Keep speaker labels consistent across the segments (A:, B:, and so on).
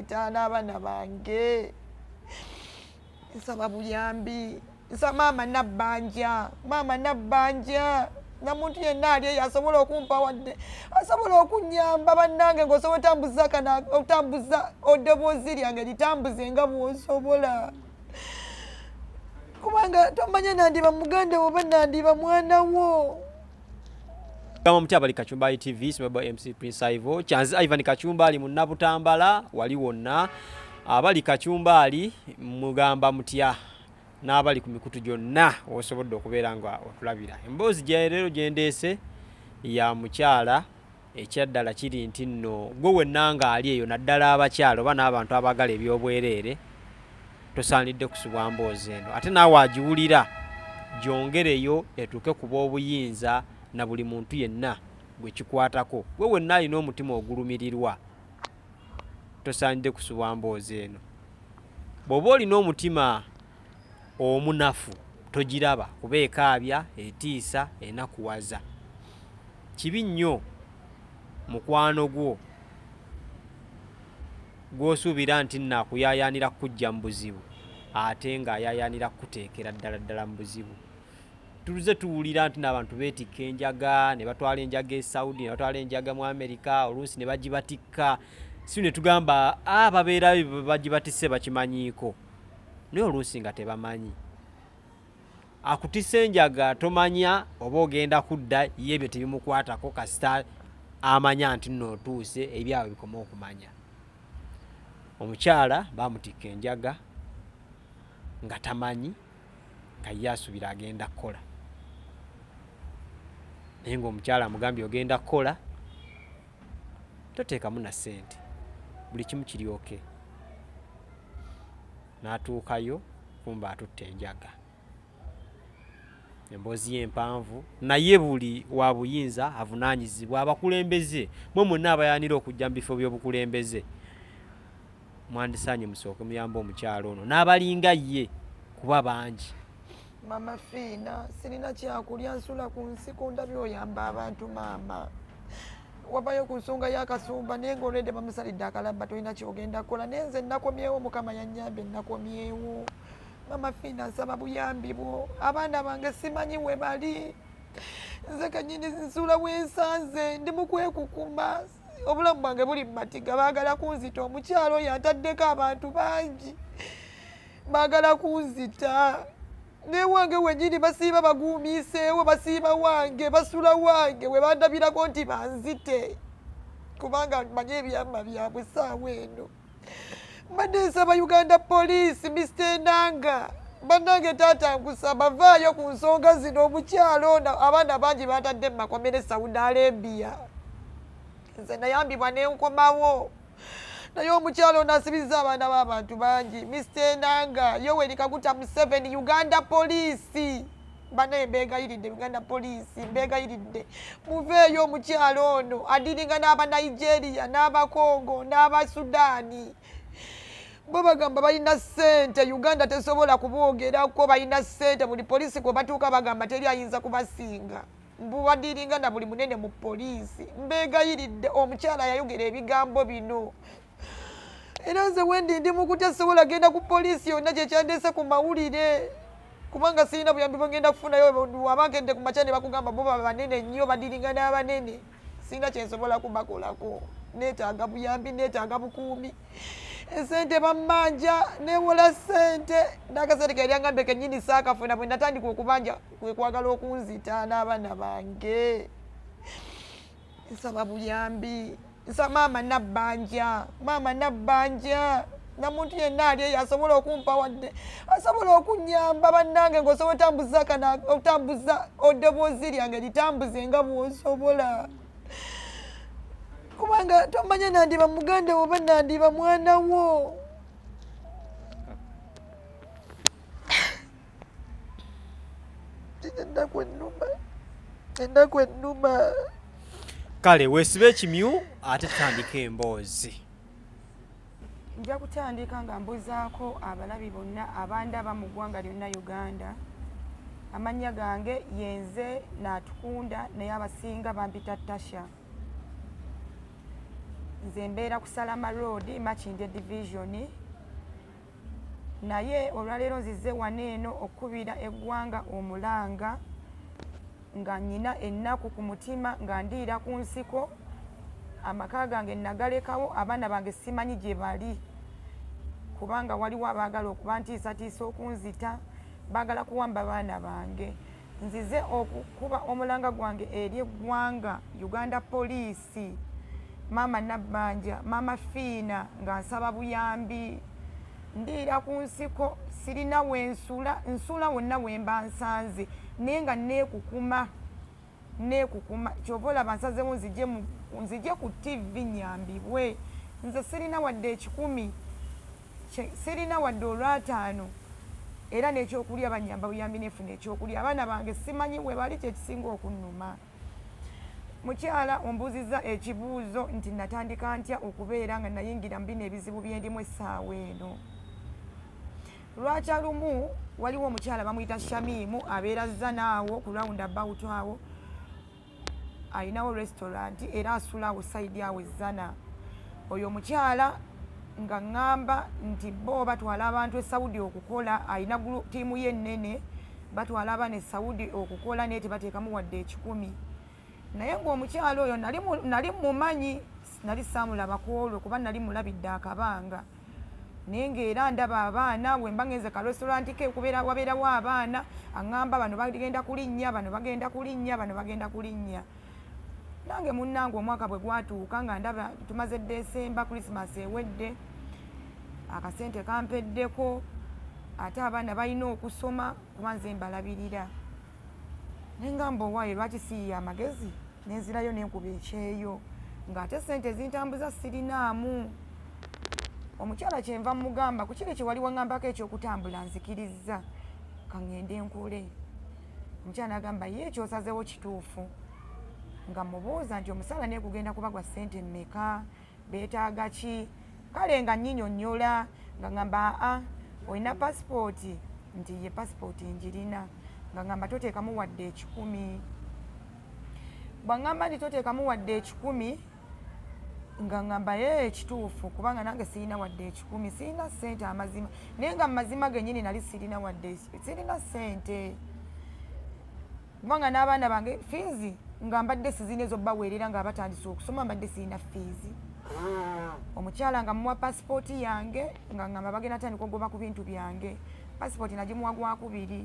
A: kunzita n'abaana bange. Nsaba buyambi. Nsaba mama nabbanja. Na muntu yenna ali asobola okumpa wadde asobola okunyamba bannange ng'osobola otambuza oddoboozi lyange litambuze nga bw'osobola. Kubanga tomanya nandiba muganda oba nandiba mwana wo.
B: Kama mti abali Kachumbali TV simaba MC Prince Ivo Chanzi Ivan Kachumbali mu Nabutambala wali wonna abali Kachumbali mugamba mutya n'abali ku mikutu gyonna osobola okubeera nga otulabira. Emboozi gyerero gyendese ya mukyala ekyaddala kiri nti nno gwe wennanga ali eyo naddala abakyalo oba n'abantu abagala ebyobwereere tosaanidde kusubwa mboozi eno ate naawe agiwulira gyongereyo etuuke kuba obuyinza na buli muntu yenna gwe kikwatako. Gwe wenna alina omutima ogulumirirwa tosaanidde kusubwa mboozi eno. Bw'oba olina omutima omunafu togiraba kuba ekaabya etiisa enakuwaza. Kibi nnyo mukwano gwo gw'osuubira nti nnaakuyaayaanira kujja mu buzibu ate ng'ayaayaanira kuteekera ddala mu buzibu. Tulize tuwulira nti n'abantu beetikka enjaga ne batwala enjaga e Saudi ne batwala enjaga mu Amerika oluusi ne bagibatikka si ne tugamba babeera bagibatisse bakimanyiiko naye oluusi nga tebamanyi. Akutisse enjaga tomanya oba ogenda kudda ye ebyo tebimukwatako kasita amanya nti nno otuuse ebyawe bikoma okumanya. Omukyala bamutikka enjaga nga tamanyi nga ye asubira agenda kukola. Naye ng'omukyala amugambye ogenda kukola toteekamu na ssente buli kimu kiryoke. N'atuukayo kumba atutte enjaga. Emboozi ye empanvu naye buli wa buyinza avunaanyizibwa abakulembeze mwe mwenna abayaanira okujja mu bifo by'obukulembeze mwandisaanye musooke muyamba omukyalo ono n'abalinga ye kuba bangi.
A: Mama Fiina sirina kyakulya nsula ku nsiko ndabye oyamba abantu maama. Wabayo ku nsonga y'akasumba naye ng'olwedde bamusalidde akalabba tolina kyogenda kukola naye nze nakomyewo Mukama yannyambe nakomyewo. Mama Fiina nsaba buyambi bwo abaana bange simanyi we bali. Nze kanyini nsula wensanze ndi mu kwekukuma obulamu bwange buli mumatiga baagala kunzita omukyalo oyo ataddeko abantu bangi baagala kunzita. Ne wange wenyini basiiba baguumiiseewo basiiba wange basula wange we bandabirako nti banzite kubanga manye ebyama byabwe essaawa eno. Mbadde nsaba Uganda Police Mr. Enanga bannange taata nkusaba vaayo ku nsonga zino omukyalo ono abaana bangi batadde mu makomere Saudi Arabia. Nze nayambibwa ne nkomawo naye omukyalo ono asibizza abaana b'abantu bangi. Mr. Enanga Yoweri Kaguta Museveni Uganda Police banaye mbeegayiridde Uganda Police mbeegayiridde muveeyo omukyalo ono adiringa n'aba Nigeria n'aba Congo n'aba Sudaani. Bo bagamba balina ssente Uganda tesobola kuboogerako balina ssente buli poliisi kwe batuuka bagamba teri ayinza kubasinga badiringa na buli munene mu poliisi. Mbeegayiridde omukyala yayogera ebigambo bino era nze wendi ndi mu kutasobola genda ku poliisi yonna kyekyandeese ku mawulire kubanga sirina buyambi bwengenda kufunayo abangedde ku makya ne bakugamba bo baba banene nnyo badiringa n'abanene sirina kyensobola kubakolako. Neetaaga buyambi neetaaga bukuumi. Esente bammanja newola ssente n'akasente keryangambe kennyini saakafuna bwe natandika okubanja kwe kwagala okunzita n'abaana bange. Nsaba buyambi nsaba maama nabbanja na muntu yenna ali eyo asobola okumpa wadde asobola okunyamba bannange ng'osobola otambuza oddoboozi lyange litambuze nga bw'osobola. Kubanga tomanya nandiba muganda oba nandiba mwana wo. Ennaku ennuma.
B: Kale weesibe ekimyu ate tutandika emboozi.
C: Nja kutandika nga mbuzaako abalabi bonna abandaba mu ggwanga lyonna Uganda. Amannya gange yenze Naatukunda naye abasinga bampita Tasha. nze mbeera ku Salama Road Makinde Division naye olwaleero nzize wano eno okubira eggwanga omulanga nga nnyina ennaku ku mutima nga ndiira ku nsiko amaka gange nagalekawo abaana bange simanyi gye bali kubanga waliwo abaagala okuba ntiisatiisa okunzita baagala kuwamba baana bange nzize okukuba omulanga gwange eri eggwanga Uganda Police Mama Nabbanja Mama Fiina nga nsaba buyambi ndiira ku nsiko sirina wensula nsula wonna wemba nsanze naye nga neekukuma kyova olaba nsazewo nzije ku TV nyambibwe nze sirina wadde 10 sirina wadde olw'ataano era n'ekyokulya banyamba buyambi nefuna ekyokulya abaana bange simanyi we bali kyekisinga okunnuma mukyala ombuuzizza ekibuuzo nti natandika ntya okubeera nga nayingira mu bino ebizibu byendimu essaawa eno lwakyalumu waliwo omukyala bamuyita Shamimu abeera Zanaawo ku roundabout awo ayinawo restaurant era asula awo side awo Zana oyo omukyala nga ngamba nti bo batwala abantu e Saudi okukola ayina tiimu ye ennene batwala abaana e Saudi okukola naye tebateekamu wadde 10 naye ng'omukyala oyo nali mumanyi nali saamulabako olwo kuba nali mulabidde akabanga naye ng'era ndaba abaana bwe mba ngenze ka restaurant ke wabeerawo abaana aŋŋamba bano bagenda kulinnya bano bagenda kulinnya bano bagenda kulinnya nange munnange omwaka bwe gwatuuka nga ndaba tumaze Desemba Christmas ewedde akasente kampeddeko ate abaana balina okusoma kuba nze mbalabirira nengamba owaayo lwaki siiya amagezi nenzirayo nenkuba ekyeyo ng'ate sente zintambuza sirinaamu omukyala kyenva mugamba ku kiri kyewali waŋŋambako ekyokutambula nzikiriza kaŋŋende enkule omukyala nagamba ye ekyosazewo kituufu nga mubuuza nti omusala naye kugenda kubagwa sente mmeka beetaaga ki kale nga nnyinnyonnyola nga ŋŋamba aa olina pasipooti nti ye pasipooti njirina nga ŋŋamba toteekamu wadde 10 bwaŋŋamba nti toteekamu wadde 10 nga ŋŋamba ye ekituufu kubanga nange sirina wadde 10 sirina ssente amazima naye nga mu mazima gennyini nali sirina wadde sirina ssente kubanga n'abaana bange fiizi nga mbadde sizina ez'obbaweerera nga batandise okusoma mbadde sirina fiizi omukyala nga muwa pasipooti yange nga ŋŋamba bagenda tandika ogoba ku bintu byange pasipooti nagimuwa gwakubiri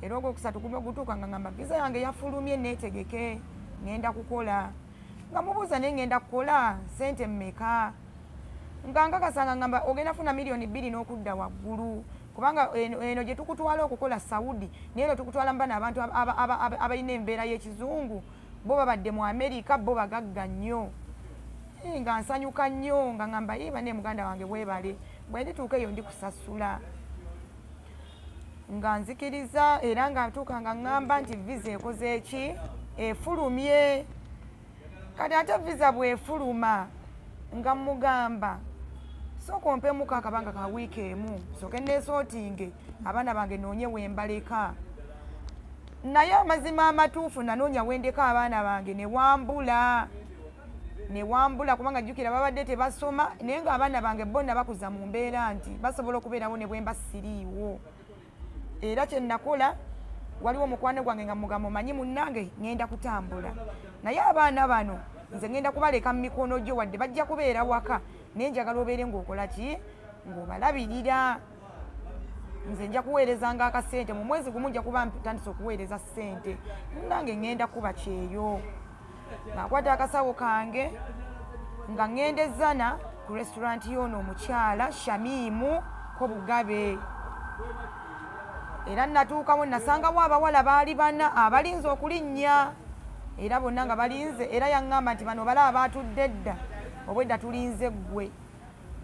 C: era ogwokusatu guba gutuuka nga ŋŋamba viza yange yafulumye neetegeke ŋŋenda kukola nga mubuuza naye ŋŋenda kukola sente mmeka nga nkakasa nga ŋŋamba ogenda funa miliyoni 2 n'okudda waggulu kubanga eno gye tukutwala okukola Saudi naye eno tukutwala mbana abantu abalina embeera y'ekizungu bo babadde mu Amerika bo bagagga nnyo nga nsanyuka nnyo nga ŋŋamba yiba ne muganda wange bwebale bwe ndituuka eyo ndikusasula nga nzikiriza era nga ntuuka nga ŋŋamba nti viza ekoze eki efulumye kati ate viza bwefuluma nga mugamba sooka ompeemuko akabanga ka wiiki emu sooke neesootinge abaana bange noonye wembaleka naye amazima amatuufu nanoonya wendeka abaana bange newambula kubanga jjukira babadde tebasoma naye nga abaana bange bonna bakuza mu mbeera nti basobola okubeerawo ne bwemba siriiwo era kyenakola waliwo mukwano gwange nga mugamba omanyi munnange ŋŋenda kutambula naye abaana bano nze ŋŋenda kubaleka mu mikono gyo wadde bajja kubeera waka naye njagala obeere ng'okola ki ng'obalabirira nze nja kuweerezanga akasente mu mwezi gumu nja kuba ntandise okuweereza ssente munnange ŋŋenda kuba kyeyo ng'akwata akasawo kange nga ŋŋendezana ku restaurant y'ono omukyala Shamimu ko Bugabe era natuukawo nasangawo abawala baali 4 abalinze okulinnya era bonna nga balinze era yaŋŋamba nti bano bala abaatudde dda obwedda tulinze ggwe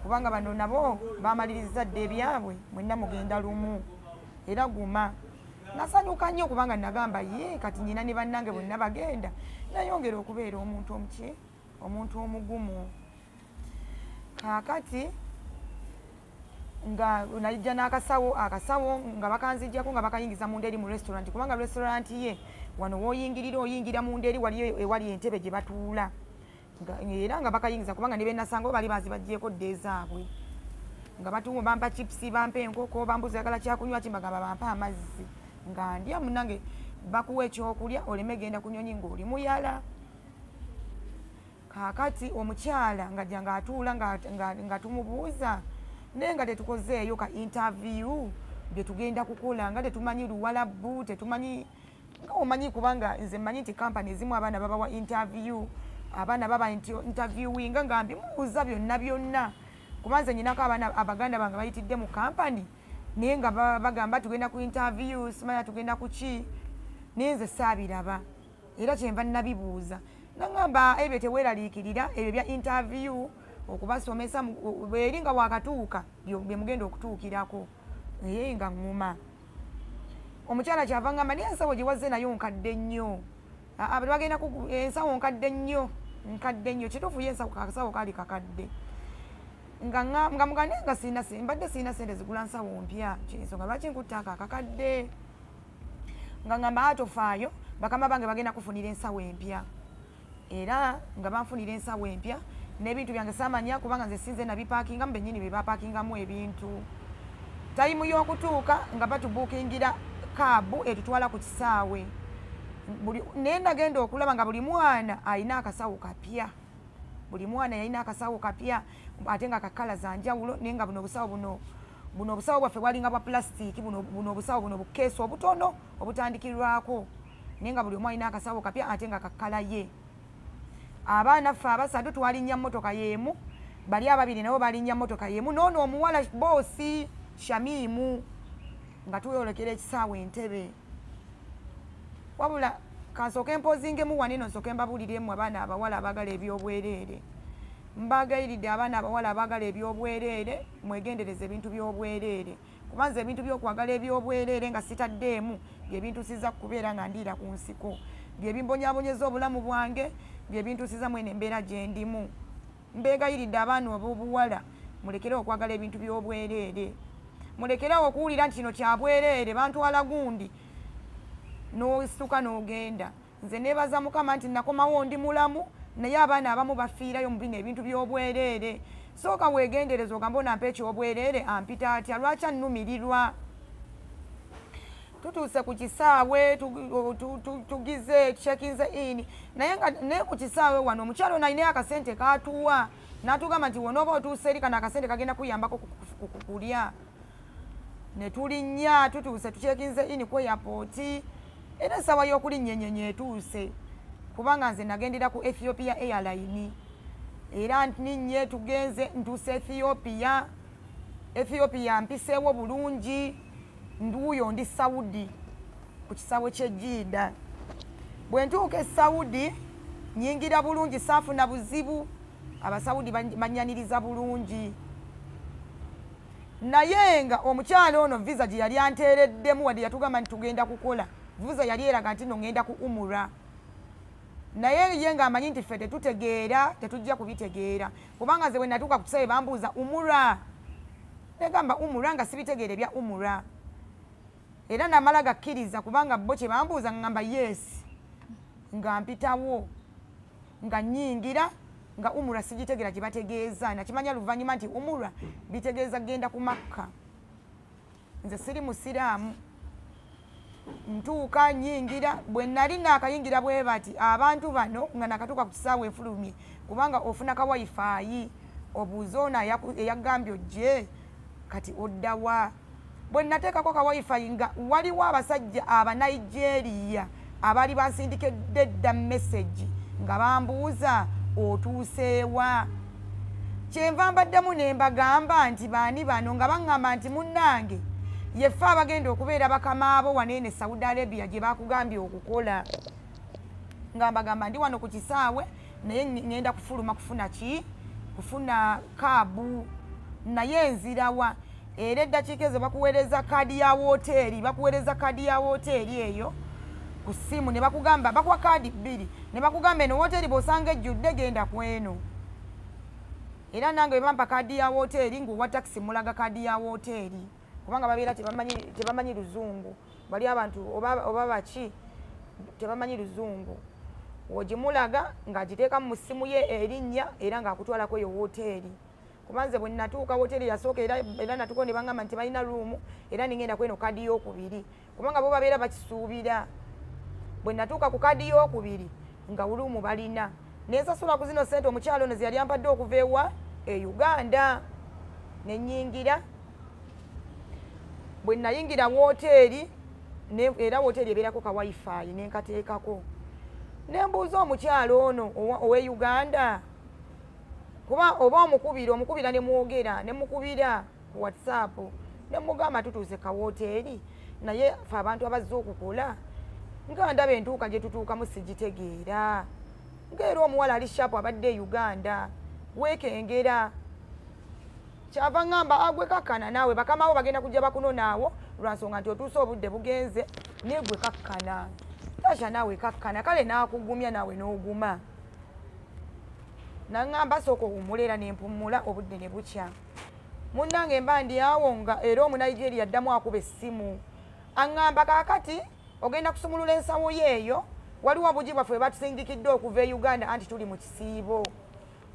C: kubanga bano nabo bamaliriza dda ebyabwe mwenna mugenda lumu era guma nasanyuka nnyo kubanga nagamba ye kati nnyina ne bannange bonna bagenda nayongera okubeera omuntu omugumu kaakati nga nalijja n'akasawo nga bakanzijjako nga bakayingiza mu ndeeri mu restaurant kubanga restaurant ye wano wooyingirira oyingira mu ndeeri waliyo ewali entebe gye batuula era nga bakayingiza kubanga ne bennasango bali bazibajjeko dde ezaabwe nga batumu bampa chipsi bampa enkoko bambuza yagala kyakunywa kimbagamba bampa amazzi nga ndya munange bakuwa ekyokulya oleme genda kunyonyi ng'oli muyala. Kaakati omukyala nga jja ng'atuula nga tumubuuza naye nga tetukozeeyo ka interview bye tugenda kukola nga tetumanyi luwalabu tetumanyi nga omanyi kubanga nze mmanyi nti kampani ezimu abaana babawa interview abaana baba interviewinga nga mbimubuuza byonna kuba nze nyinako abaana abaganda bange bayitidde mu kampani naye nga bagamba tugenda ku interview simanya tugenda ku ki naye nze saabiraba era kyenva nabibuuza nagamba ebyo teweeraliikirira ebyo bya interview okubasomesa eri nga wakatuuka bye mugenda okutuukirako naye nga ŋŋuma. Omukyala kyava ngamba naye ensawo gye wazze nayo nkadde nnyo bagenda ensawo nkadde nnyo kituufu ye akasawo kaali kakadde nga mugane nga mbadde siina sente zigula nsawo mpya ensonga lwaki nkuttaako akakadde nga ngamba atofaayo bakama bange bagenda kufunira ensawo empya era nga banfunira ensawo empya n'ebintu byange saamanya kubanga nze sinze nabipaakingamu bennyini be bapaakingamu ebintu tayimu y'okutuuka nga batubuukingira kaabu etutwala ku kisaawe naye nagenda okulaba nga buli mwana alina akasawo kapya ate nga kakala za njawulo naye nga buno obusawo bwaffe bwalinga bwa pulasitika buno obusawo buno bukeesi obutono obutandikirwako naye nga buli omu alina akasawo kapya ate nga kakala ye. Abaana ffe abasatu twalinnya mmotoka y'emu bali ababiri nabo balinnya mmotoka y'emu noono omuwala boosi Shamimu nga tuyolekera ekisaawe Entebbe. Wabula kansooke mpozingemu wano eno nsooke mbabuuliremu abaana abawala abaagala ebyobwereere. Mbagayiridde abaana abawala abaagala ebyobwereere mwegendereze ebintu by'obwereere kubanza ebintu by'okwagala ebyobwereere nga sitaddeemu byebintusiza kubeera nga ndiira ku nsiko byebimbonyabonyeza obulamu bwange byebintusiza mwene embeera gye ndimu. Mbegayiridde abaana ab'obuwala mulekere okwagala ebintu by'obwereere mulekere okuwulira nti kino kya bwereere bantwala gundi n'osituka n'ogenda. Nze neebaza Mukama nti nakomawo ndi mulamu naye abaana abamu bafiirayo mu bino ebintu by'obwereere. Sooka weegendereza ogamba onampa ekyobwereere ampita atya lwaki annumirirwa. Tutuuse ku kisaawe tugize tucekinze in naye ku kisaawe wano omukyalo ono alinayo akasente kaatuwa n'atugamba nti wonooba otuuse eri kano akasente kagenda kuyambako kulya. Ne tulinnya tutuuse tucekinze in ku airport era ensaawa y'okulinnyenyenye etuuse kubanga nze nagendera ku Ethiopia Airline era ninnye tugenze ntuuse Ethiopia mpiseewo bulungi nduuyo ndi Saudi ku kisaawe ky'Ejjida. Bwe ntuuka e Saudi nyingira bulungi saafuna buzibu Abasaudi bannyaniriza bulungi naye nga omukyalo ono visa gye yali anteereddemu wadde yatugamba nti tugenda kukola visa yali eraga nti ngenda ku umura naye ye ng'amanyi nti ffe tetutegeera tetujja kubitegeera kubanga nze bwe natuuka ku kisaawe bambuuza umura negamba umura nga sibitegeera ebya umura era namala gakkiriza kubanga bo kye bambuuza ngamba yes nga mpitawo nga nnyingira nga umura sigitegeera gye bategeeza nakimanya luvannyuma nti umura bitegeeza genda ku Makka. Nze siri musiraamu ntuuka nyingira bwe nali naakayingira bwe bati abantu bano nga nakatuuka ku kisaawe enfulumye kubanga ofuna ka wifi obuuza ono eyagambye ojje kati oddawa. Bwe nateekako ka wifi nga waliwo abasajja Abanigeria abaali bansindikedde dda message nga bambuuza otuuseewa. Kyenva mbaddemu ne mbagamba nti baani bano nga baŋŋamba nti munnange yeffe abagenda okubeera bakama abo waneene Saudi Arabia gye bakugambye okukola. Nga mbagamba ndi wano ku kisaawe naye ngenda kufuluma kufuna ki? Kufuna kaabu naye nzirawa era eddakiika ezo bakuweereza kaadi ya woteeri eyo ku ssimu ne bakugamba bakuwa kaadi bbiri ne bakugamba eno woteeri bw'osanga ejjudde genda ku eno. Era nange bwe bampa kaadi ya woteeri ng'owa takisi mulaga kaadi ya woteeri kubanga babeera tebamanyi luzungu bali abantu oba baki tebamanyi luzungu. wogimulaga ng'agiteeka mu ssimu ye erinnya era ng'akutwalako eyo woteeri. Kubanze bwe natuuka woteeri yasooka era natuuka ne bangamba nti balina luumu era ningenda kweno kadi y'okubiri kubanga bo babeera bakisuubira. Bwe natuuka ku kadi y'okubiri nga luumu balina nensasula ku zino ssente omukyalo ono ze yali ampadde okuva ewa e Uganda. Ne nnyingira bwe nayingira woteeri era woteeri ebeerako ka wifi nenkateekako ne mbuuza omukyalo ono owe Uganda kuba oba omukubira ne mwogera ne mukubira ku WhatsApp ne mugamba tutuuze ka woteeri naye fe abantu abazze okukola nga ndaba entuuka gye tutuukamu sigitegeera ng'era omuwala ali shapu abadde e Uganda weekengera kyava ngamba agwe kakkana naawe bakamawo bagenda kujja bakunonaawo lwa nsonga nti otuuse obudde bugenze negwe kakkana tasha naawe kakkana kale naakugumya naawe n'oguma. Naŋŋamba sooka owummula era nempumula obudde ne bukya. Munnange mba ndi awo nga era Omunigeria addamu akuba essimu aŋŋamba kaakati ogenda kusumulula ensawo yeeyo waliwo obugi bwaffe bwe batusindikidde okuva e Uganda anti tuli mu kisiibo.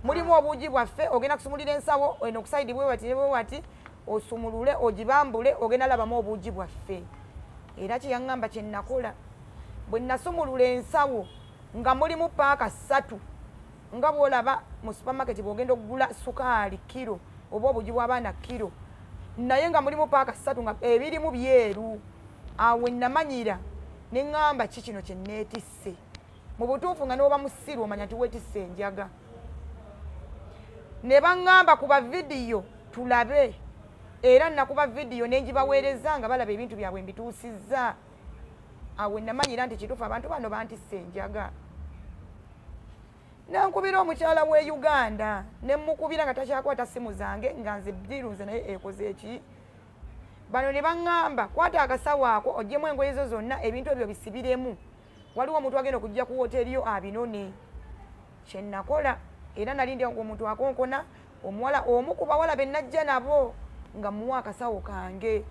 C: Mulimu obugi bwaffe ogenda kusumulira ensawo eno okusaidi bwe bati ne bwe bati osumulule ogibambule ogenda labamu obugi bwaffe. Era kyeyaŋŋamba kye nakola bwe nasumulula ensawo nga mulimu paaka 3 nga bw'olaba mu supermarket bw'ogenda okugula sukaali kiro oba obugi bw'abaana kiro naye nga mulimu paaka 3 nga ebirimu byeru. Awo namanyira ne ŋŋamba ki kino kye neetisse mu butuufu nga n'oba musiru omanya nti weetisse enjaga. Ne baŋŋamba kuba vidiyo tulabe era nakuba vidiyo ne ngibaweereza nga balaba ebintu byabwe mbituusizza. Awo namanyira nti kituufu abantu bano bantisse enjaga. Nankubira omukyala w'e Uganda ne mukubira nga takyakwata ssimu zange nga nze bdirunze naye ekoze eki. Bano ne baŋŋamba kwata akasawo ako oggyemu engoye zo zonna ebintu ebyo bisibiremu waliwo omuntu agenda okujja ku woteeri yo abinone. Kye nakola era nali ndi omuntu akonkona omuwala omu ku bawala be najja nabo nga muwa akasawo kange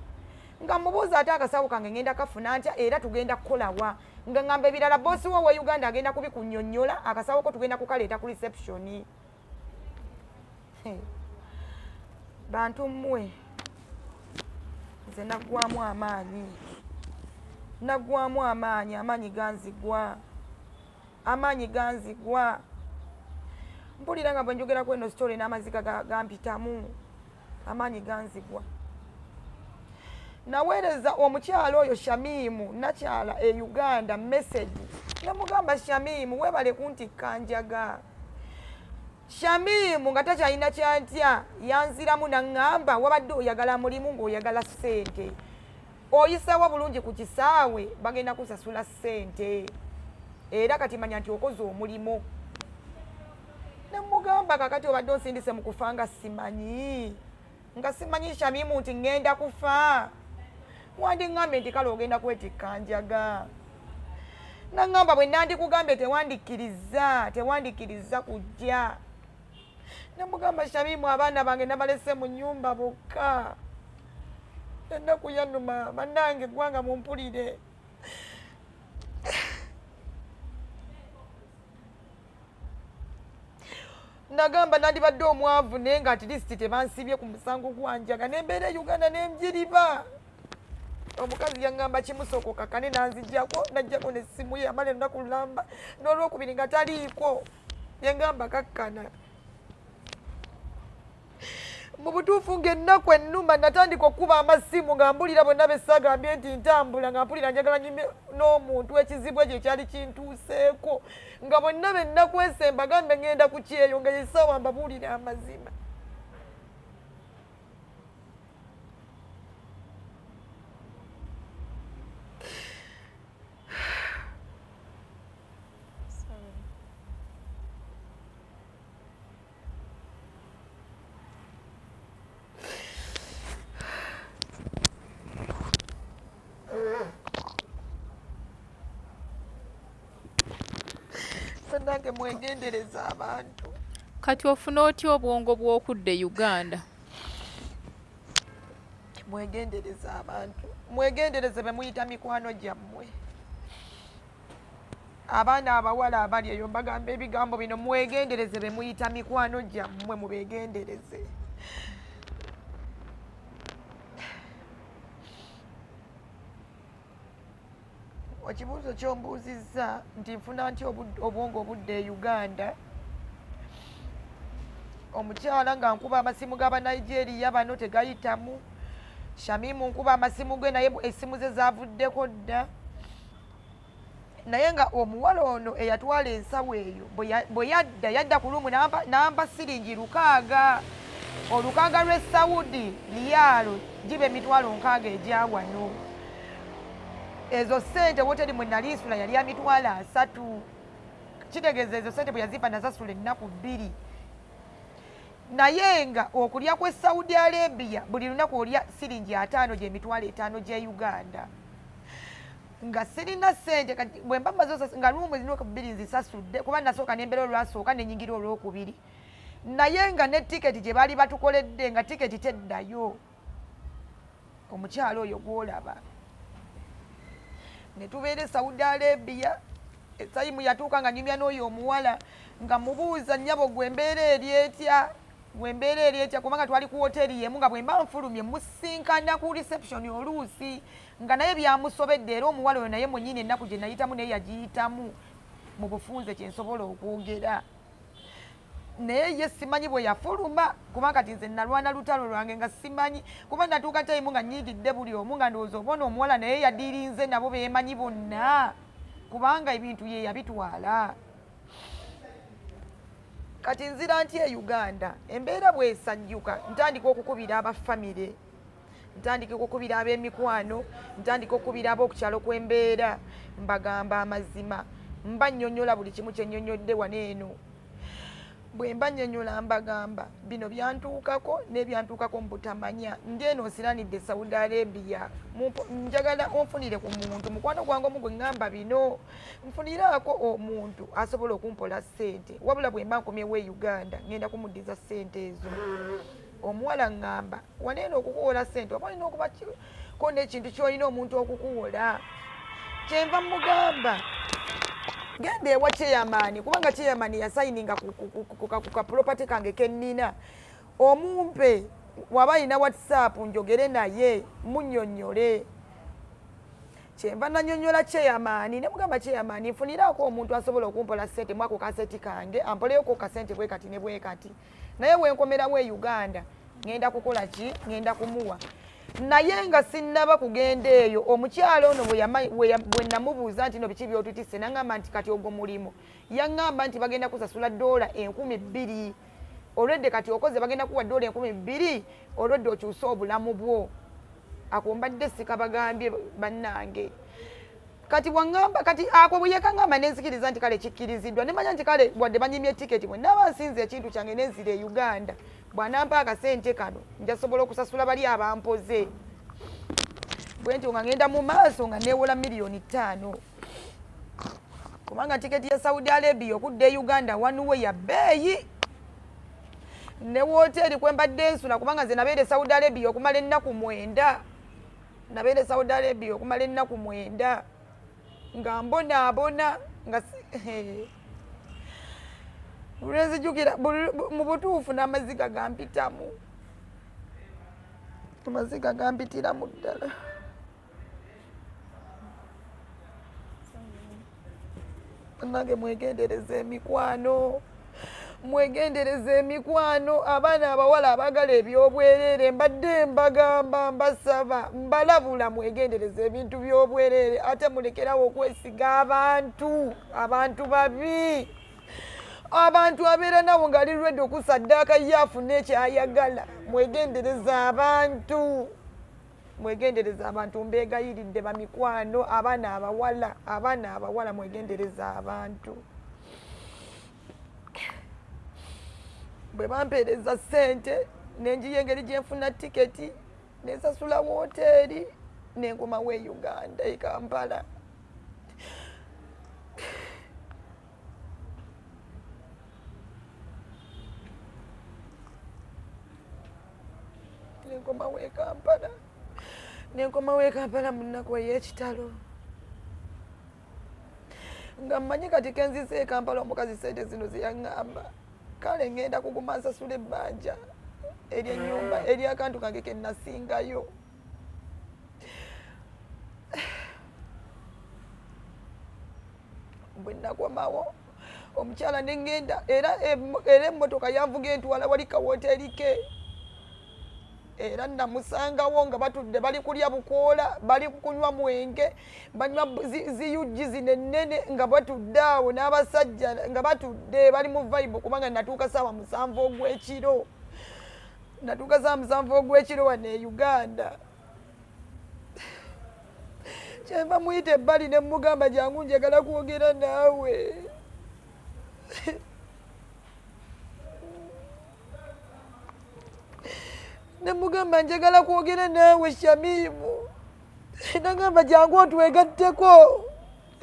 C: nga mubuuza ate akasawo kange ngenda kafuna ntya era tugenda kukolawa nga ŋŋamba ebirala boosi wo we Uganda agenda kubikunnyonnyola akasawo ko tugenda kukaleeta ku reception. Bantu mmwe nze naggwamu amaanyi ganzigwa mpulira nga bwe njogera ku eno story n'amaziga gampitamu amaanyi ganzigwa. Naweereza omukyalo oyo Shamimu nakyala e Uganda message namugamba Shamimu weebale kuntikka njaga. Shamimu nga takyalina kyantya yanziramu naŋŋamba wabadde oyagala mulimu ng'oyagala ssente oyiseewo bulungi ku kisaawe bagenda kusasula ssente era kati manya nti okoze omulimu. Nemugamba kakati obadde onsindise mu kufa nga simanyi Shamimu nti ŋŋenda kufa wandiŋŋambe nti kale ogenda kwetikka njaga. Naŋŋamba bwe nandikugambye tewandikkiriza kujja. Nemugamba Shamimu abaana bange nabalese mu nnyumba bokka ennaku yannuma bannange eggwanga mumpulire. Nagamba nandibadde omwavu naye nga at least tebansibye ku musango gwanjaga nembeera e Uganda nenjiriba. Omukazi yaŋŋamba kimusoko kakane nanzijjako najjako n'essimu ye amala ennaku lulamba n'olwokubiri nga taliiko yaŋŋamba kakkana. Mu butuufu ng'ennaku ennuma natandika okuba amasimu nga mbulira bonna bessagambye nti ntambula nga mpulira njagala nyime n'omuntu ekizibu ekyo ekyali kintuuseeko nga bonna bennakwese mbagambe ŋŋenda ku kyeyo nga yessaawa mbabuulira amazima. Nange mwegendereza abantu.
D: Kati ofuna otya obwongo bw'okudda Uganda?
C: Mwegendereza abantu. Mwegendereze be muyita mikwano gyammwe. abaana abawala abali eyo mbagamba ebigambo bino mwegendereze be muyita mikwano gyammwe mubegendereze. Ekibuuzo kyombuuzizza nti nfuna nti obwongo obudde e Uganda, omukyala nga nkuba amasimu g'aba Nigeria bano tegayitamu, Shamimu nkuba amasimu ge naye essimu ze zaavuddeko dda, naye nga omuwala ono eyatwala ensawo eyo bwe yadda ku lumu n'amba siringi 600, olukaaga lw'e Saudi liyalo giba emitwalo 6 egya wano. Ezo ssente woteri mwe nali nsula yali ya mitwalo 3, kitegeeza ezo ssente bwe yaziva nasasula ennaku 2. Naye nga okulya kw'e Saudi Arabia buli lunaku olya siringi 5 gy'emitwalo 5 gye Uganda. Nga sirina ssente bwe mba maze nga lumu zinoka 2 nzisasudde kuba nasooka n'embeera olwasooka n'enyingira olwokubiri, naye nga ne tiketi gye baali batukoledde nga tiketi teddayo. Omukyalo oyo gw'olaba ne tubeera e Saudi Arabia, esayimu yatuuka nga nyumya n'oyo omuwala nga mubuuza nnyabo gwe mbeera eri etya, kubanga twali ku woteri yemu nga bwe mba nfulumye musinkana ku reception oluusi nga naye byamusobedde, era omuwala oyo naye mwennyini ennaku gye nayitamu naye yagiyitamu mu bufunze kyensobola okwogera. Naye ye simanyi bwe yafuluma kubanga kati nze nalwana lutalo lwange nga simanyi, kuba natuuka tayimu nga nyiigidde buli omu nga ndowooza obona omuwala naye yadirinze nabo beemanyi bonna kubanga ebintu ye yabitwala. Kati nzira nti e Uganda embeera bw'esajjuka ntandika okukubira abafamire, ntandika okukubira ab'emikwano, ntandika okukubira ab'okukyalo kw'embeera, mbagamba amazima, mba nnyonnyola buli kimu kye nnyonnyodde wano eno. Bwe mba nnyonnyola mbagamba bino byantuukako n'ebyantuukako mu butamanya, ndi eno nsiranidde Saudi Arabia, njagala onfunire ku muntu mukwano gwange omu gwe ŋŋamba bino, nfuniraako omuntu asobola okumpola ssente, wabula bwe mba nkomyewo e Uganda ŋŋenda kumuddiza ssente ezo. Omuwala ŋŋamba wano eno okukuwola ssente oba olina okubako n'ekintu ky'olina omuntu okukuwola. Kyenva mugamba genda ewa chairman, kubanga chairman yasayininga ku kaproperty kange kennina, omumpe waba alina WhatsApp njogere naye munnyonnyole. Kyenva nannyonnyola chairman ne mugamba chairman nfuniraako omuntu asobola okumpola ssente mwako kaseti kange ampoleyoko kasente bwe kati ne bwe kati, naye wenkomerawo e Uganda ŋŋenda kukola ki, ŋŋenda kumuwa. Naye nga sinnaba kugenda eyo, omukyalo ono bwe namubuuza nti no biki by'otutisse n'aŋŋamba nti kati ogwo mulimu, yaŋŋamba nti bagenda kusasula $2,000 olwedde kati okoze bagenda kuwa $2,000 olwedde okyuse obulamu bwo. Ako mbadde sikabagambye bannange. Kati waŋŋamba kati ako bwe yekaŋŋamba nenzikiriza nti kale kikkiriziddwa, ne manya nti kale wadde banyimye tiketi bwe nnaaba nsinze ekintu kyange nenzira e Uganda, bw'anampa akasente kano njasobola okusasula bali abampoze. Bwe ntyo nga ŋŋenda mu maaso nga neewola $5,000,000 kubanga tiketi ya Saudi Arabia okudda e Uganda wanuwe ya bbeeyi. Ne wooteri kwe mbadde nsula kubanga nze nabeera e Saudi Arabia okumala ennaku 9, nabeera e Saudi Arabia okumala ennaku 9 nga mbonaabona nga lwenzijukira mu butuufu n'amaziga gampitamu, amaziga gampitiramu ddala. Nange mwegendereze emikwano, mwegendereze emikwano, abaana abawala abagala ebyobwerere mbadde mbagamba mbasaba mbalabula mwegendereze ebintu by'obwerere, ate mulekerawo okwesiga abantu babi, abantu abeera nawo ng'ali lwedde okusaddaaka ye afune ekyayagala. Mwegendereza abantu, mwegendereza abantu, mbeegayiridde bamikwano, abaana abawala mwegendereza abantu. Bwe bampeereza ssente nenjiya engeri gye nfuna tiketi nensasula wooteeri nenkomawo e Uganda e Kampala. nenkomawo e Kampala mu nnaku ey'ekitalo
A: nga mmanyi kati kenzise e Kampala omukazi sente zino zeyaŋŋamba kale ŋŋenda kuguma nsasula ebbanja ery'ennyumba ery'akantu kange ke nasingayo. Bwe nakomawo omukyala ne ŋŋenda era emmotoka yanvuga entwala wali kawooteri ke era namusangawo nga batudde bali kulya bukoola bali kunywa mwenge banywa ziyuji zino ennene nga batudde awo n'abasajja nga batudde bali mu vibe kubanga natuuka ssaawa 7 ogw'ekiro. Natuuka ssaawa 7 ogw'ekiro wano e Uganda. Kyenva muyita ebbali ne mugamba jangu njagala kwogera naawe. Ne mugamba njagala kwogera naawe Shamimu. Nagamba jangu otwegatteko.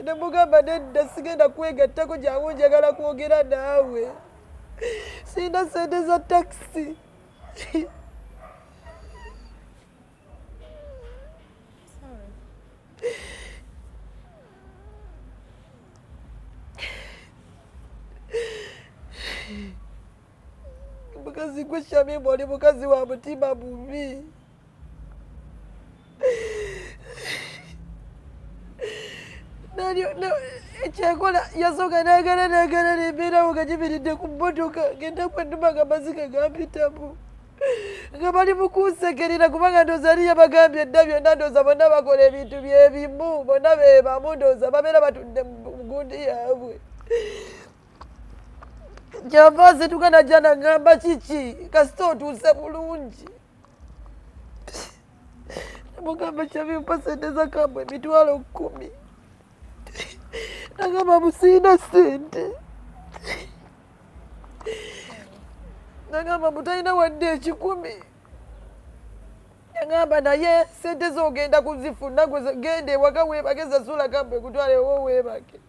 A: Ne mugamba nedda sigenda kwegattako jangu njagala kwogera naawe. Sina sente za taxi. Mukazi gwe Shamimu oli mukazi wa mutima mubi. Ekyakola yasooka n'agala n'embeerawo nga gimiridde ku mmotoka ngenda kwennuma nga Amaziga gampitamu nga bali mu kunsekerera kubanga ndooza ali yabagambye edda byonna ndooza bonna bakola ebintu byebimu bonna be bamu ndooza babeera batudde mu gundi yaabwe. Kyava asituka najja naŋŋamba kiki kasita otuuse bulungi. Mugamba Shamimu mpa sente za kambo emitwalo 10. Nagamba musiina sente. Nagamba mutalina wadde 10. Nagamba naye sente z'ogenda kuzifuna genda ewaka weebake sasula kambo ekutwala ewo weebake.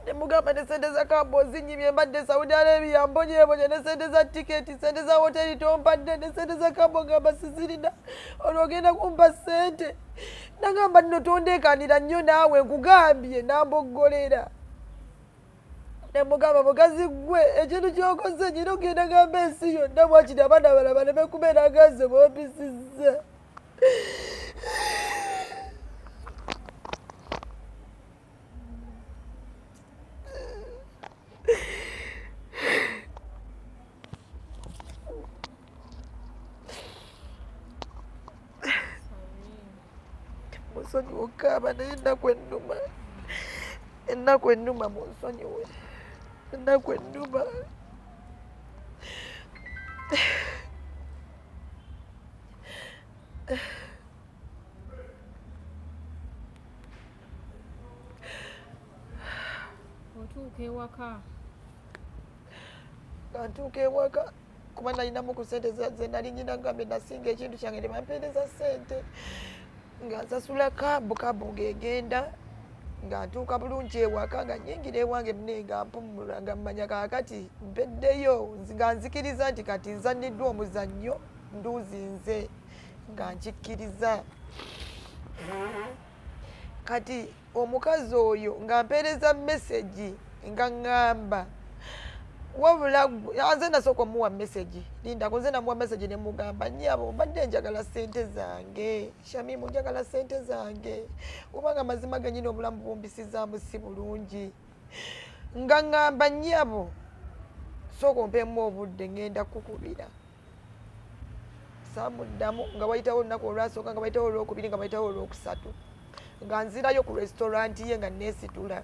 A: Ne mugamba ne sente za kambo zinyimye mbadde Saudi Arabia mbonyeebonye ne sente za tiketi sente za hoteli tompadde ne sente za kambo ngamba sizirina olwogenda kumpa sente. Nagamba nno tondeekanira nnyo naawe nkugambye namboggolera. Ne mugamba mukazi gwe ekintu ky'okoze nyina ogenda gamba ensi yonna bwakiri abaana balaba ne bekubeera gaze boopisizza. Musonyiwe okaaba naye ennaku ennuma munsonyiwe ennaku ennuma.
D: Otuuka ewaka.
A: Kantuuka ewaka kuba nalinamu ku sente ze nali nyina ngambe nasinga ekintu kyange ne bampeereza sente nga nsasula kabu ng'egenda nga ntuuka bulungi ewaka nga nnyingira ewange mune nga mpumula nga mmanya kaakati mpeddeyo nga nzikiriza nti kati nzanniddwa omuzannyo nduuzinze nga nkikkiriza. Kati omukazi oyo nga mpeereza mesegi nga ŋŋamba wabula nze nasooka omuwa mesegi lindako nze namuwa mesegi ne mugamba nnyabo mbadde njagala sente zange Shamimu njagala sente zange kubanga mazima genyina obulamu bumbisizaamu si bulungi nga ŋŋamba nnyabo sooka ompeemu obudde ŋŋenda kukubira. Saamuddamu nga wayitawo olunaku olwasooka nga wayitawo olwokubiri nga wayitawo olwokusatu nga nzirayo ku restauranti ye nga neesitula.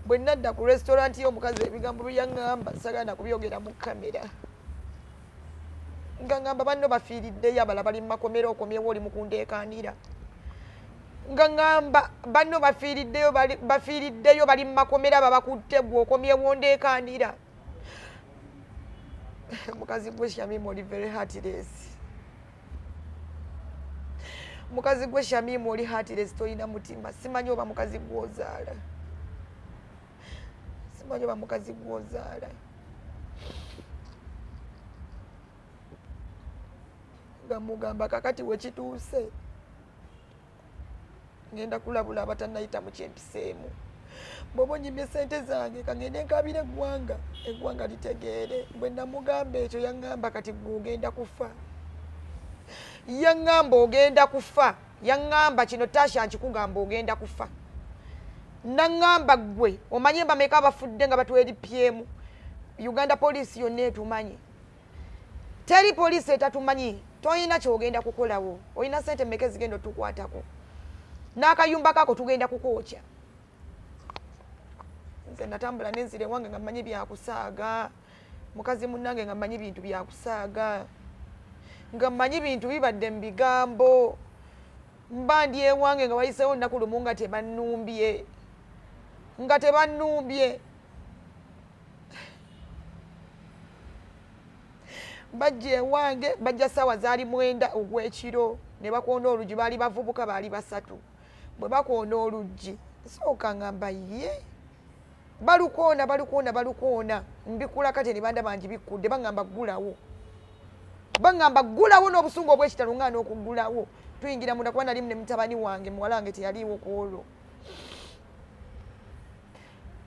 A: Bwe nadda ku restauranti ye omukazi ebigambo bye yaŋŋamba sagala kubyogera mu kamera nga ŋŋamba banno bafiiriddeyo abala bali mu makomera okomyewo oli mu kundeekaanira nga ŋŋamba banno bafiiriddeyo bali mu makomera babakutte gwe okomyewo ndeekaanira. Mukazi gwe Shamimu oli very heartless. Mukazi gwe Shamimu oli heartless tolina mutima. Simanyi oba mukazi gw'ozaala. Simanyi oba mukazi gw'ozaala. Nga mugamba kakati we kituuse ngenda kulabula abatannayita mu kyempiseemu bobo nyimye sente zange kangende nkabire eggwanga litegeere bwe namugamba ekyo yaŋŋamba kati gugenda kufa yaŋŋamba ogenda kufa yaŋŋamba kino Tasha nkikugamba ogenda kufa naŋŋamba gwe omanye bameka abafudde nga batweri PM Uganda police yonna etumanyi teri police etatumanyi toyina kyogenda kukolawo oyina sente mmeka zigenda otukwatako n'akayumba kako tugenda kukookya nze natambula nenzire wange nga mmanyi byakusaaga mukazi munnange nga mmanyi bintu byakusaaga nga mmanyi bintu bibadde mu bigambo mba ndi ewange nga wayiseewo olunaku lumu nga tebannumbye bajja ewange bajja ssaawa zaali 9 ogw'ekiro ne bakoona oluggi baali bavubuka baali 3 bwe bakoona oluggi sooka ngamba ye balukoona mbikula kati ne banda bangi bikudde baŋŋamba ggulawo n'obusungu obw'ekitalo nga n'okuggulawo tuyingira munda kuba nalimu ne mutabani wange muwala wange teyaliiwo ku olwo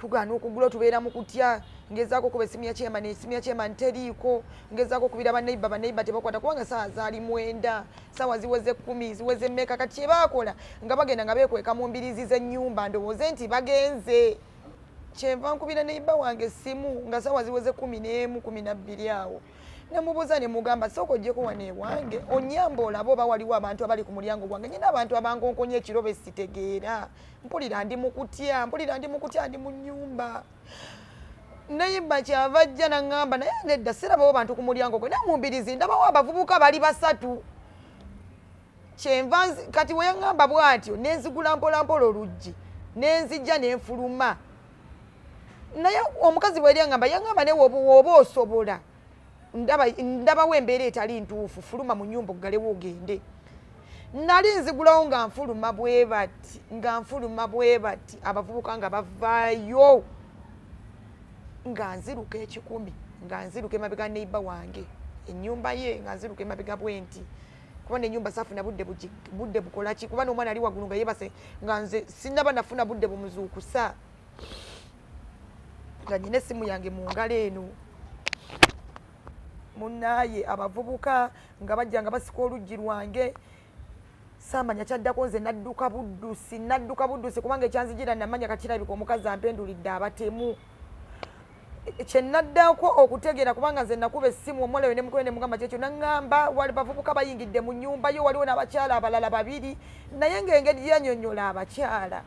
A: tugaana okuggulawo tubeera mu kutya ngezaako okuba essimu ya chairman teriiko ngezaako okubira baneiba tebakwata kubanga saawa zaali 9 saawa ziweze 10 ziweze mmeka kati kyebaakola nga bagenda nga beekweka mu mbirizi z'ennyumba ndowooze nti bagenze kyenva nkubira neiba wange essimu nga saawa ziweze 11 12 awo nemubuuza ne mugamba sooka oggyeko wano ewange onyamba olabe oba waliwo abantu abali ku mulyango gwange nyina abantu abankonkonye ekiro be sitegeera mpulira ndi mu kutya ndi mu nnyumba naye kyava ajja naŋŋamba naye nedda sirabawo bantu ku mulyango gwe namumbirizi ndabawo abavubuka bali 3 kyenva kati we yaŋŋamba bw'atyo nenzigula mpolampola oluggi nenzijja nenfuluma naye omukazi bwe yaŋŋamba ne woba osobola ndabawo embeera etali ntuufu fuluma mu nnyumba oggalewo ogende nali nzigulawo nga nfuluma bwe bati abavubuka nga bavaayo nga nziruka 10 nga nziruka emabega neiba wange ennyumba ye nga nziruka emabega bwenti kuba n'ennyumba saafuna budde bukolaki kuba n'omwana ali waggulu nga yebase nga nze sinaba nafuna budde bumuzuukusa nga nyina essimu yange mu ngalo eno munnaye abavubuka nga bajja nga basika oluggi lwange saamanya kyaddako nze nadduka buddusi kubanga ekyanzijira namanya kakirabika omukazi ampendulidde abatemu kyenaddako okutegeera kubanga nze nakuba essimu omuwala we nemukoye nemugamba kyekyo naŋŋamba wali bavubuka bayingidde mu nnyumba yo waliwo n'abakyala abalala 2 naye ng'engeri gyanyonnyola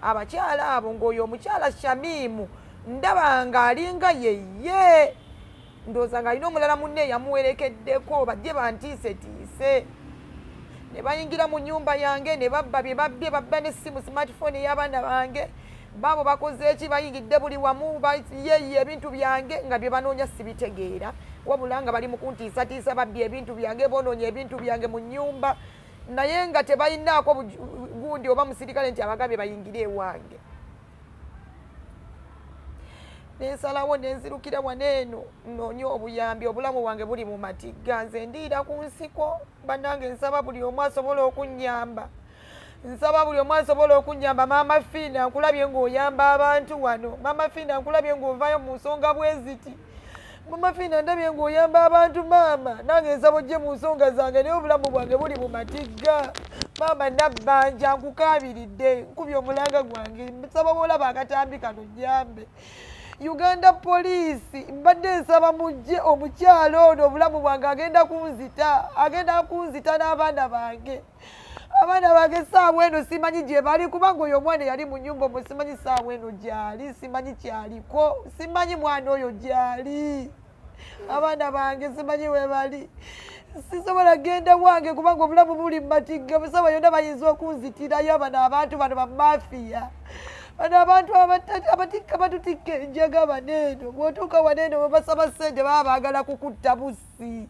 A: abakyala abo ng'oyo omukyala Shamimu ndaba nga alinga yeye ndowooza ng'alina omulala munne yamuwerekeddeko bajje bantiisetiise ne bayingira mu nnyumba yange ne babba bye babbye babba n'essimu smartphone ey'abaana bange baabo bakoze eki bayingidde buli wamu yeeye ebintu byange nga bye banoonya sibitegeera wabula nga bali mu kuntiisatiisa babbye ebintu byange bonoonya ebintu byange mu nnyumba naye nga tebalinaako gundi oba musirikale nti abagambye bayingire ewange nensalawo nenzirukira wano eno nnoonya obuyambi obulamu bwange buli mu matigga nze ndiira ku nsiko bannange nsaba buli omu asobola okunnyamba maama Fiina nkulabye ng'oyamba abantu wano maama Fiina nkulabye ng'ovaayo mu nsonga bweziti maama Fiina ndabye ng'oyamba abantu maama nange nsaba ojje mu nsonga zange naye obulamu bwange buli mu matigga maama nabbanja nkukaabiridde nkubye omulanga gwange nsaba bw'olaba akatambi kano nyambe Uganda police mbadde nsaba mujje omukyalo ono obulamu bwange agenda kunzita n'abaana bange saawa eno simanyi gye bali kubanga oyo omwana yali mu nnyumba omwo simanyi saawa eno gyali simanyi kyaliko simanyi mwana oyo gyali abaana bange simanyi we bali sisobola genda wange kubanga obulamu buli mu matigga busaba yonna bayinza okunzitirayo bano abantu bano bamafiya bano abantu abatikka batutikka enjaga baneeno bw'otuuka waneeno babasaba ssente baba baagala kukutta busi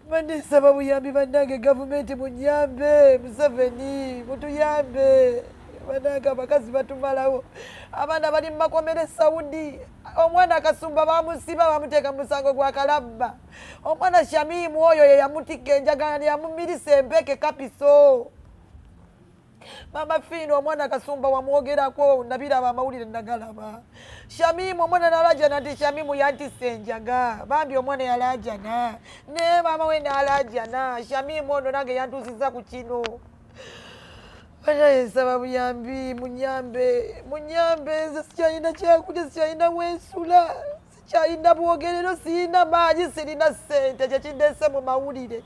A: bandisaba buyambi bannange gavumenti munyambe Museveni mutuyambe bannange abakazi batumalawo abaana bali mu makomero e Saudi omwana akasumba bamusiba bamuteeka mu musango gwa kalabba omwana Shamimu oyo ye yamutikka enjaga yamumirisa empeke kapiso Mama Fino omwana Kasumba wamwogerako nabiraba amawulire nagalaba. Shamimu omwana nalajana nti Shamimu yantisse Enjaga. Bambi omwana yalajana. Ne mama we nalajana. Shamimu ono nange yantuusizza ku kino. Nsaba buyambi munyambe nze sikyalina kyakulya sikyalina wensula sikyalina bwogerero sirina maanyi sirina ssente kyekindeese mu mawulire.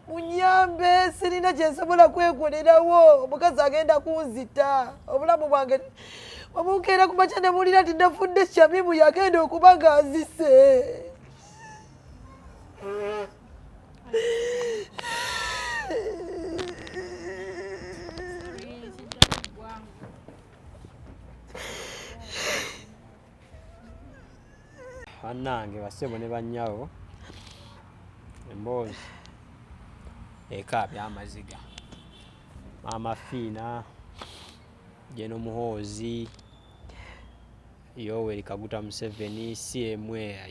A: Munyambe sirina kyensobola kwekolerawo omukazi agenda kunzita obulamu bwange omukeera ku makya ne mulira nti nafudde Shamimu yagenda okuba ng'azise.
B: Bannange basebo ne bannyawo emboozi eka by'Amaziga Amafiina Jeno Muhoozi Yoweri Kaguta Museveni CMA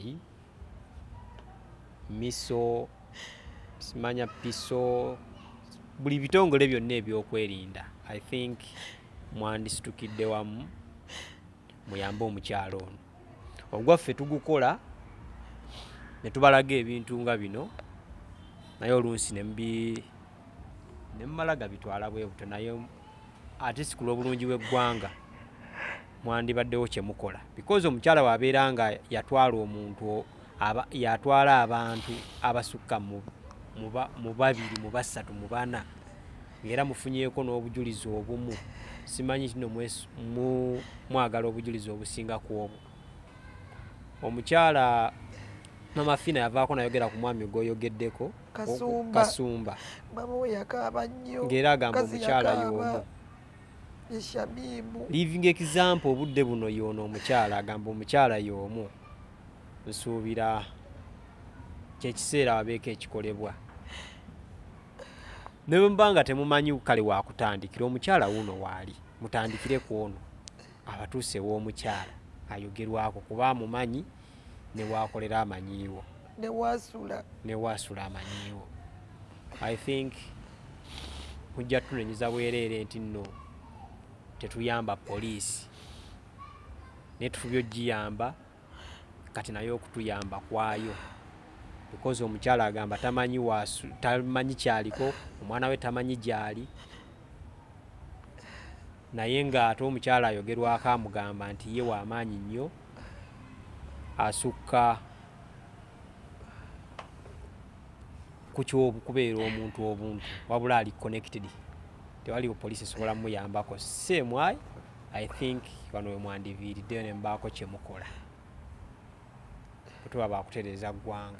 B: Miso simanya Piso buli bitongole byonna ebyokwerinda. I think mwandisitukidde wamu muyambe omukyalo ono. Ogwaffe tugukola ne tubalaga ebintu nga bino naye olunsi ne mmalaga bitwala bwe buto naye ate si ku lw'obulungi bw'eggwanga mwandibaddewo kye mukola because omukyala wabeera nga yatwala omuntu yatwala abantu abasukka mu babiri mu basatu mu bana ng'era mufunyeeko n'obujulizi obumu simanyi kino mwagala obujulizi obusinga ku obwo. Omukyala Mama Fina yavaako nayogera ku mwami gw'oyogeddeko Kasumba ng'era agamba omukyala y'omu living example obudde buno y'ono omukyala agamba omukyala y'omu nsuubira kyekiseera wabeeko ekikolebwa ne bwe muba nga temumanyi kale wakutandikira omukyala wuno waali mutandikire ku ono abatuuse w'omukyala ayogerwako kuba amumanyi ne wakolera amanyiiwo ne wasula amanyiiwo. I think mujja tunenyeza bwereere nti nno tetuyamba poliisi naye tufubye ogiyamba kati naye okutuyamba kwayo because omukyala agamba tamanyi kyaliko omwana we tamanyi gyali naye ng'ate omukyala ayogerwako amugamba nti ye w'amaanyi nnyo asukka ku kubeera omuntu obuntu wabula ali connected tewaliwo poliisi esobola muyambako semwai. I think wano we mwandiviiriddeyo ne mbaako kye mukola kutuba bakutereeza ggwanga.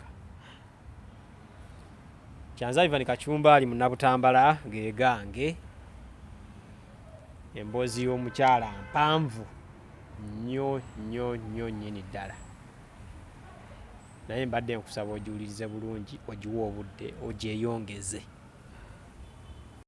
B: Kyanza Ivan Kachumba ali mu Nabutambala ge gange emboozi y'omukyala mpanvu nnyo nnyini ddala naye mbadde nkusaba ogiwulirize bulungi ogiwe obudde ogyeyongeze.